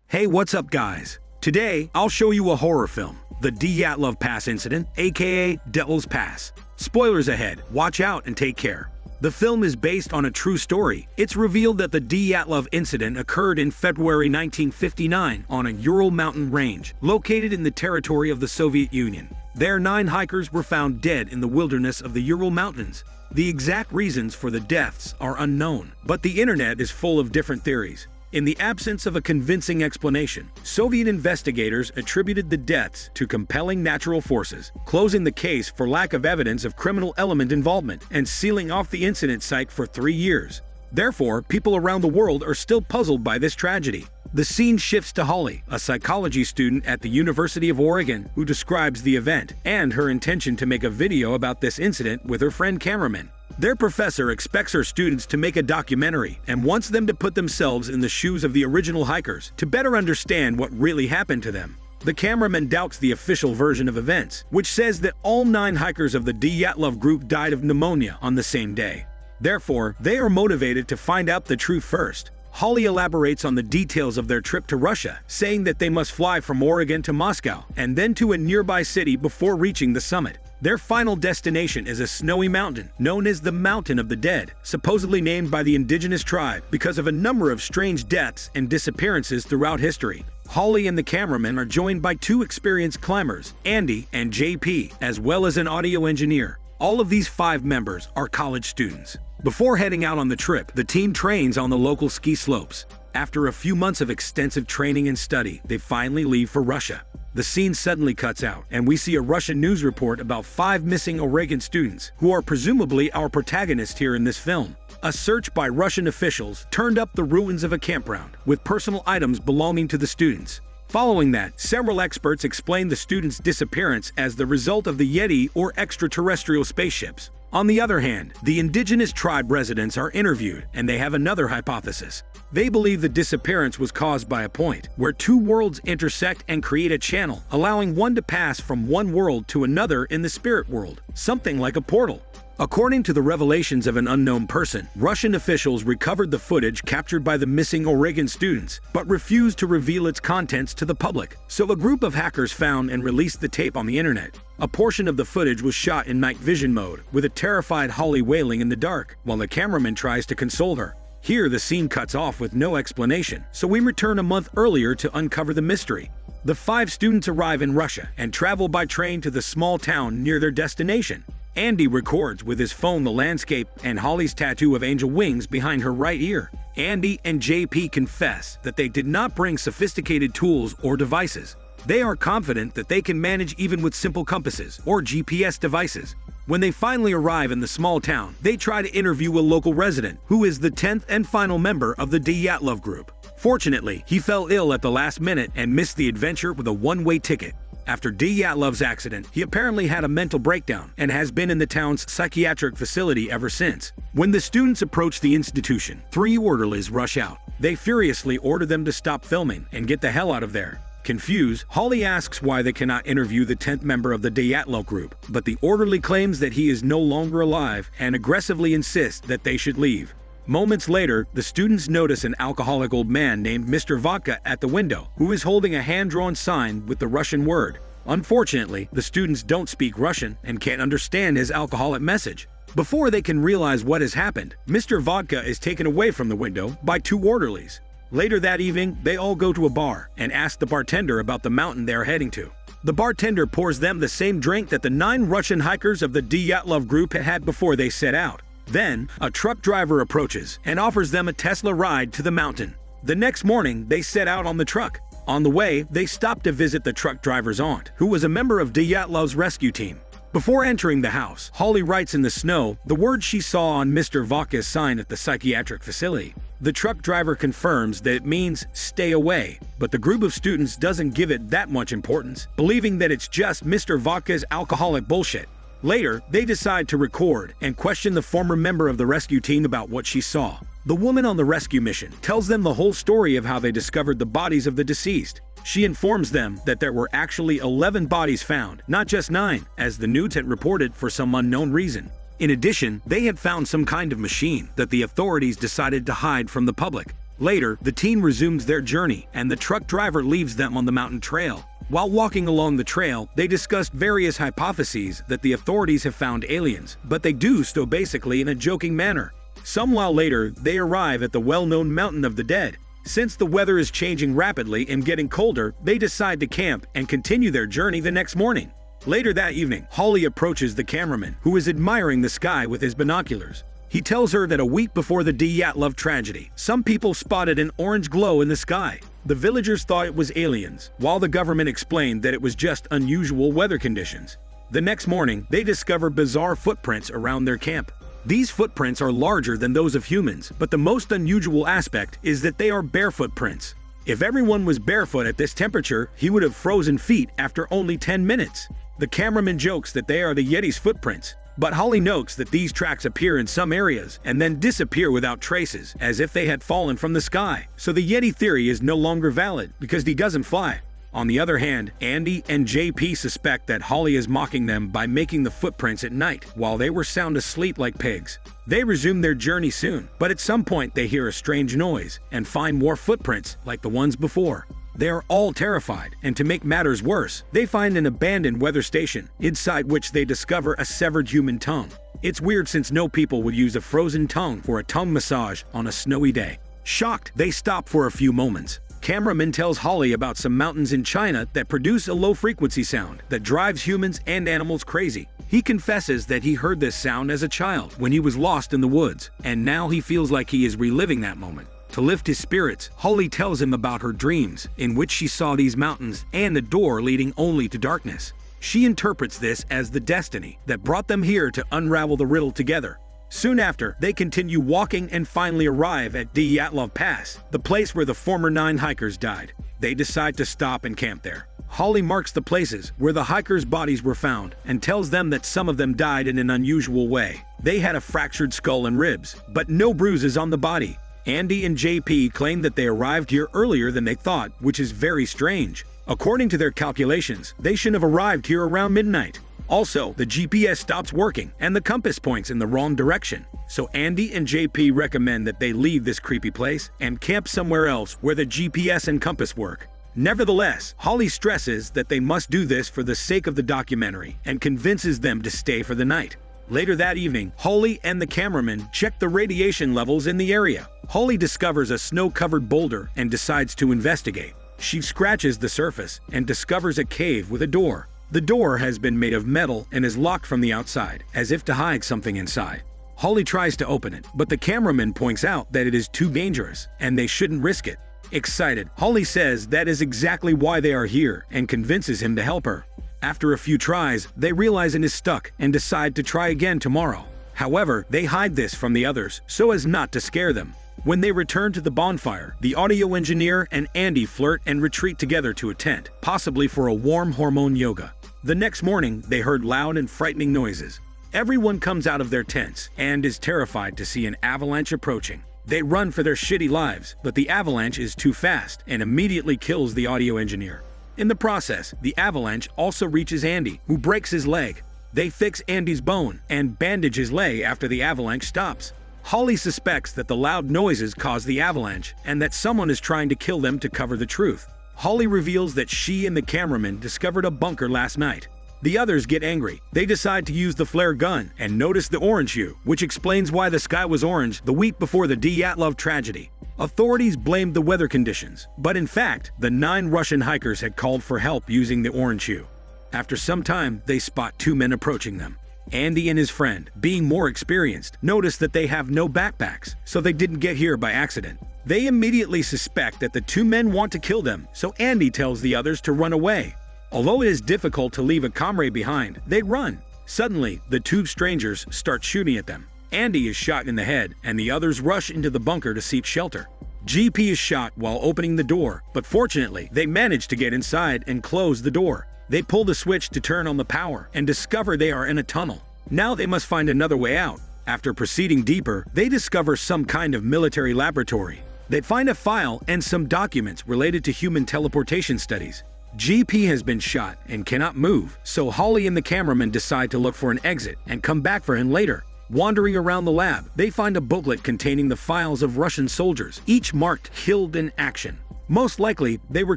Hey, what's up guys? Today, I'll show you a horror film, the Dyatlov Pass incident, aka Devil's Pass. Spoilers ahead, watch out and take care. The film is based on a true story. It's revealed that the Dyatlov incident occurred in February 1959 on a Ural mountain range, located in the territory of the Soviet Union. There, 9 hikers were found dead in the wilderness of the Ural Mountains. The exact reasons for the deaths are unknown, but the internet is full of different theories. In the absence of a convincing explanation, Soviet investigators attributed the deaths to compelling natural forces, closing the case for lack of evidence of criminal element involvement and sealing off the incident site for 3 years. Therefore, people around the world are still puzzled by this tragedy. The scene shifts to Holly, a psychology student at the University of Oregon, who describes the event and her intention to make a video about this incident with her friend cameraman. Their professor expects her students to make a documentary and wants them to put themselves in the shoes of the original hikers to better understand what really happened to them. The cameraman doubts the official version of events, which says that all 9 hikers of the Dyatlov group died of pneumonia on the same day. Therefore, they are motivated to find out the truth first. Holly elaborates on the details of their trip to Russia, saying that they must fly from Oregon to Moscow and then to a nearby city before reaching the summit. Their final destination is a snowy mountain known as the Mountain of the Dead, supposedly named by the indigenous tribe because of a number of strange deaths and disappearances throughout history. Holly and the cameraman are joined by 2 experienced climbers, Andy and JP, as well as an audio engineer. All of these 5 members are college students. Before heading out on the trip, the team trains on the local ski slopes. After a few months of extensive training and study, they finally leave for Russia. The scene suddenly cuts out, and we see a Russian news report about 5 missing Oregon students, who are presumably our protagonists here in this film. A search by Russian officials turned up the ruins of a campground, with personal items belonging to the students. Following that, several experts explained the students' disappearance as the result of the Yeti or extraterrestrial spaceships. On the other hand, the indigenous tribe residents are interviewed, and they have another hypothesis. They believe the disappearance was caused by a point where 2 worlds intersect and create a channel, allowing one to pass from one world to another in the spirit world, something like a portal. According to the revelations of an unknown person, Russian officials recovered the footage captured by the missing Oregon students, but refused to reveal its contents to the public. So a group of hackers found and released the tape on the internet. A portion of the footage was shot in night vision mode, with a terrified Holly wailing in the dark, while the cameraman tries to console her. Here, the scene cuts off with no explanation, so we return a month earlier to uncover the mystery. The 5 students arrive in Russia and travel by train to the small town near their destination. Andy records with his phone the landscape and Holly's tattoo of angel wings behind her right ear. Andy and JP confess that they did not bring sophisticated tools or devices. They are confident that they can manage even with simple compasses or GPS devices. When they finally arrive in the small town, they try to interview a local resident, who is the 10th and final member of the Dyatlov group. Fortunately, he fell ill at the last minute and missed the adventure with a one-way ticket. After Dyatlov's accident, he apparently had a mental breakdown and has been in the town's psychiatric facility ever since. When the students approach the institution, 3 orderlies rush out. They furiously order them to stop filming and get the hell out of there. Confused, Holly asks why they cannot interview the 10th member of the Dyatlov group, but the orderly claims that he is no longer alive and aggressively insists that they should leave. Moments later, the students notice an alcoholic old man named Mr. Vodka at the window, who is holding a hand-drawn sign with the Russian word. Unfortunately, the students don't speak Russian and can't understand his alcoholic message. Before they can realize what has happened, Mr. Vodka is taken away from the window by 2 orderlies. Later that evening, they all go to a bar and ask the bartender about the mountain they are heading to. The bartender pours them the same drink that the 9 Russian hikers of the Dyatlov group had before they set out. Then, a truck driver approaches and offers them a Tesla ride to the mountain. The next morning, they set out on the truck. On the way, they stop to visit the truck driver's aunt, who was a member of Dyatlov's rescue team. Before entering the house, Holly writes in the snow the words she saw on Mr. Vodka's sign at the psychiatric facility. The truck driver confirms that it means "stay away," but the group of students doesn't give it that much importance, believing that it's just Mr. Vodka's alcoholic bullshit. Later, they decide to record and question the former member of the rescue team about what she saw. The woman on the rescue mission tells them the whole story of how they discovered the bodies of the deceased. She informs them that there were actually 11 bodies found, not just 9, as the news had reported for some unknown reason. In addition, they had found some kind of machine that the authorities decided to hide from the public. Later, the team resumes their journey, and the truck driver leaves them on the mountain trail. While walking along the trail, they discussed various hypotheses that the authorities have found aliens, but they do so basically in a joking manner. Some while later, they arrive at the well-known Mountain of the Dead. Since the weather is changing rapidly and getting colder, they decide to camp and continue their journey the next morning. Later that evening, Holly approaches the cameraman, who is admiring the sky with his binoculars. He tells her that a week before the Dyatlov tragedy, some people spotted an orange glow in the sky. The villagers thought it was aliens, while the government explained that it was just unusual weather conditions. The next morning, they discover bizarre footprints around their camp. These footprints are larger than those of humans, but the most unusual aspect is that they are barefoot prints. If everyone was barefoot at this temperature, he would have frozen feet after only 10 minutes. The cameraman jokes that they are the Yeti's footprints, but Holly notes that these tracks appear in some areas and then disappear without traces, as if they had fallen from the sky. So the Yeti theory is no longer valid because he doesn't fly. On the other hand, Andy and JP suspect that Holly is mocking them by making the footprints at night while they were sound asleep like pigs. They resume their journey soon, but at some point they hear a strange noise and find more footprints like the ones before. They are all terrified, and to make matters worse, they find an abandoned weather station, inside which they discover a severed human tongue. It's weird since no people would use a frozen tongue for a tongue massage on a snowy day. Shocked, they stop for a few moments. Cameraman tells Holly about some mountains in China that produce a low-frequency sound that drives humans and animals crazy. He confesses that he heard this sound as a child when he was lost in the woods, and now he feels like he is reliving that moment. To lift his spirits, Holly tells him about her dreams, in which she saw these mountains and a door leading only to darkness. She interprets this as the destiny that brought them here to unravel the riddle together. Soon after, they continue walking and finally arrive at Dyatlov Pass, the place where the former 9 hikers died. They decide to stop and camp there. Holly marks the places where the hikers' bodies were found and tells them that some of them died in an unusual way. They had a fractured skull and ribs, but no bruises on the body. Andy and JP claim that they arrived here earlier than they thought, which is very strange. According to their calculations, they should have arrived here around midnight. Also, the GPS stops working and the compass points in the wrong direction. So Andy and JP recommend that they leave this creepy place and camp somewhere else where the GPS and compass work. Nevertheless, Holly stresses that they must do this for the sake of the documentary and convinces them to stay for the night. Later that evening, Holly and the cameraman check the radiation levels in the area. Holly discovers a snow-covered boulder and decides to investigate. She scratches the surface and discovers a cave with a door. The door has been made of metal and is locked from the outside, as if to hide something inside. Holly tries to open it, but the cameraman points out that it is too dangerous and they shouldn't risk it. Excited, Holly says that is exactly why they are here and convinces him to help her. After a few tries, they realize it is stuck and decide to try again tomorrow. However, they hide this from the others so as not to scare them. When they return to the bonfire, the audio engineer and Andy flirt and retreat together to a tent, possibly for a warm hormone yoga. The next morning, they heard loud and frightening noises. Everyone comes out of their tents and is terrified to see an avalanche approaching. They run for their shitty lives, but the avalanche is too fast and immediately kills the audio engineer. In the process, the avalanche also reaches Andy, who breaks his leg. They fix Andy's bone and bandage his leg after the avalanche stops. Holly suspects that the loud noises caused the avalanche and that someone is trying to kill them to cover the truth. Holly reveals that she and the cameraman discovered a bunker last night. The others get angry. They decide to use the flare gun and notice the orange hue, which explains why the sky was orange the week before the Dyatlov tragedy. Authorities blamed the weather conditions, but in fact, the 9 Russian hikers had called for help using the orange hue. After some time, they spot 2 men approaching them. Andy and his friend, being more experienced, notice that they have no backpacks, so they didn't get here by accident. They immediately suspect that the 2 men want to kill them, so Andy tells the others to run away. Although it is difficult to leave a comrade behind, they run. Suddenly, the 2 strangers start shooting at them. Andy is shot in the head, and the others rush into the bunker to seek shelter. GP is shot while opening the door, but fortunately, they manage to get inside and close the door. They pull the switch to turn on the power and discover they are in a tunnel. Now they must find another way out. After proceeding deeper, they discover some kind of military laboratory. They find a file and some documents related to human teleportation studies. GP has been shot and cannot move, so Holly and the cameraman decide to look for an exit and come back for him later. Wandering around the lab, they find a booklet containing the files of Russian soldiers, each marked "Killed in Action." Most likely, they were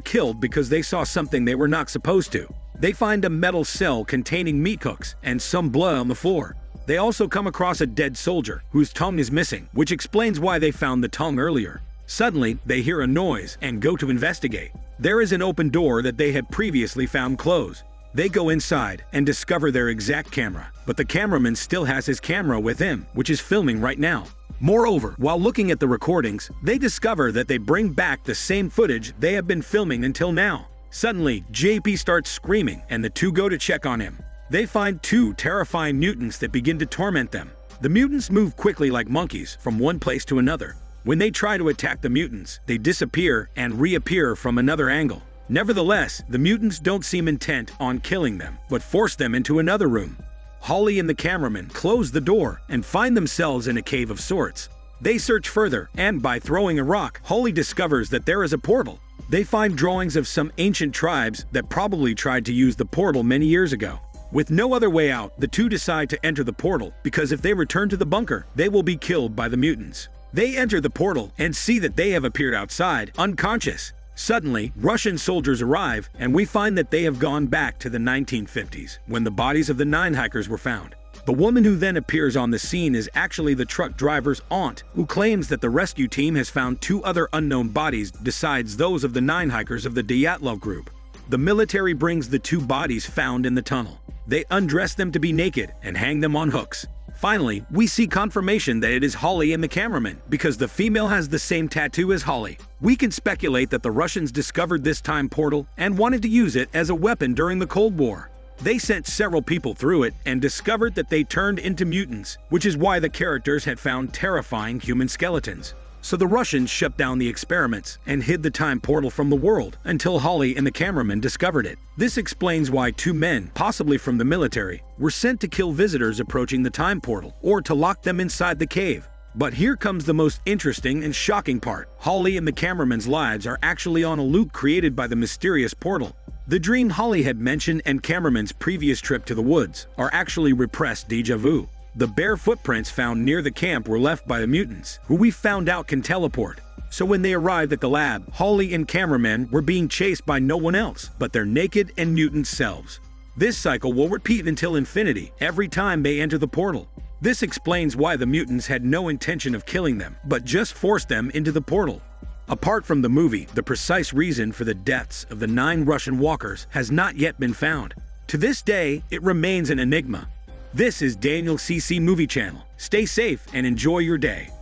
killed because they saw something they were not supposed to. They find a metal cell containing meat hooks and some blood on the floor. They also come across a dead soldier whose tongue is missing, which explains why they found the tongue earlier. Suddenly, they hear a noise and go to investigate. There is an open door that they had previously found closed. They go inside and discover their exact camera, but the cameraman still has his camera with him, which is filming right now. Moreover, while looking at the recordings, they discover that they bring back the same footage they have been filming until now. Suddenly, JP starts screaming and the two go to check on him. They find two terrifying mutants that begin to torment them. The mutants move quickly like monkeys from one place to another. When they try to attack the mutants, they disappear and reappear from another angle. Nevertheless, the mutants don't seem intent on killing them, but force them into another room. Holly and the cameraman close the door and find themselves in a cave of sorts. They search further, and by throwing a rock, Holly discovers that there is a portal. They find drawings of some ancient tribes that probably tried to use the portal many years ago. With no other way out, the two decide to enter the portal, because if they return to the bunker, they will be killed by the mutants. They enter the portal and see that they have appeared outside, unconscious. Suddenly, Russian soldiers arrive, and we find that they have gone back to the 1950s, when the bodies of the 9 hikers were found. The woman who then appears on the scene is actually the truck driver's aunt, who claims that the rescue team has found 2 other unknown bodies besides those of the 9 hikers of the Dyatlov group. The military brings the 2 bodies found in the tunnel. They undress them to be naked and hang them on hooks. Finally, we see confirmation that it is Holly and the cameraman, because the female has the same tattoo as Holly. We can speculate that the Russians discovered this time portal and wanted to use it as a weapon during the Cold War. They sent several people through it and discovered that they turned into mutants, which is why the characters had found terrifying human skeletons. So the Russians shut down the experiments and hid the time portal from the world until Holly and the cameraman discovered it. This explains why 2 men, possibly from the military, were sent to kill visitors approaching the time portal or to lock them inside the cave. But here comes the most interesting and shocking part. Holly and the cameraman's lives are actually on a loop created by the mysterious portal. The dream Holly had mentioned and cameraman's previous trip to the woods are actually repressed déjà vu. The bare footprints found near the camp were left by the mutants, who we found out can teleport. So when they arrived at the lab, Holly and cameraman were being chased by no one else but their naked and mutant selves. This cycle will repeat until infinity every time they enter the portal. This explains why the mutants had no intention of killing them, but just forced them into the portal. Apart from the movie, the precise reason for the deaths of the 9 Russian walkers has not yet been found. To this day, it remains an enigma. This is Daniel CC Movie Channel. Stay safe and enjoy your day.